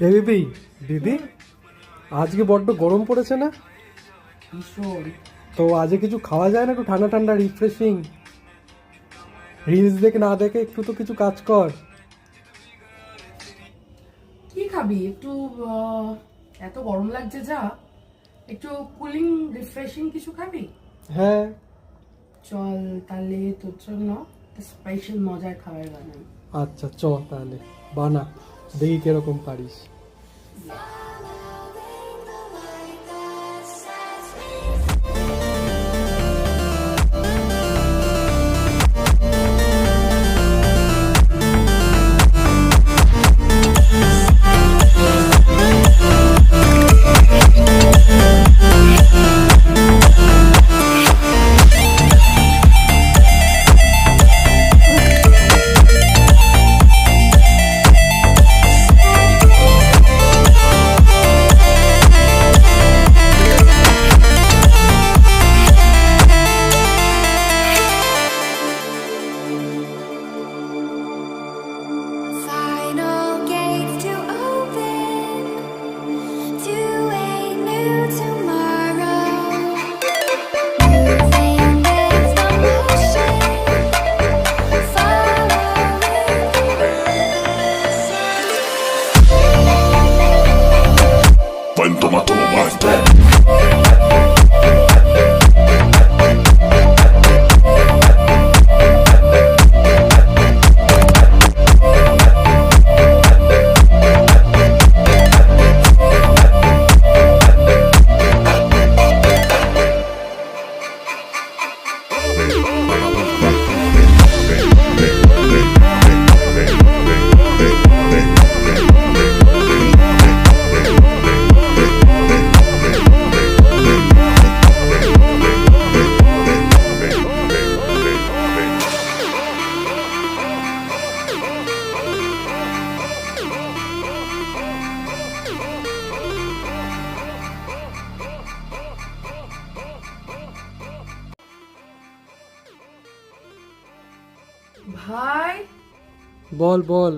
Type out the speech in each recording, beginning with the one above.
এ দিদি, দিদি আজকে বড্ড গরম পড়েছে না? ভীষণ। তো আজকে কিছু খাওয়া যায় না? একটু ঠান্ডা ঠান্ডা রিফ্রেশিং। রিলস দেখে না দেখে একটু তো কিছু কাজ কর। কি খাবি একটু? এত গরম লাগছে যা, একটু কুলিং রিফ্রেশিং কিছু খাবি? হ্যাঁ, চল তাহলে তোর জন্য স্পেশাল মজার খাবার বানাই। আচ্ছা চ তাহলে বানা, দেখি কিরকম পারিস। Final gates to open to a new tomorrow. Moving with the motion, Buen toma toma ভাই, বল বল,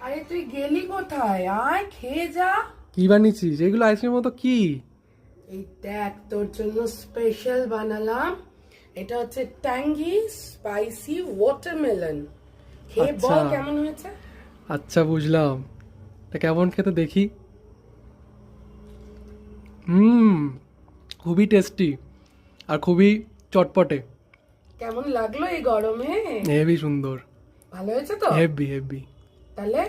আরে তুই গেলি কোথায়? আয় খেয়ে যা। কি বানিয়েছিস? এগুলো আইসক্রিমের মতো কি? এই দেখ তোর জন্য স্পেশাল বানালাম। এটা হচ্ছে ট্যাঙ্গি স্পাইসি ওয়াটারমেলন। খেয়ে বল আচ্ছা। কেমন হয়েছে। আচ্ছা বুঝলাম, তা কেমন খেতে দেখি। হুম, খুবই টেস্টি আর খুবই চটপটে। কেমন লাগলো এই গরমে? হেভি সুন্দর, ভালো হয়েছে তো? Heavy heavy. তাহলে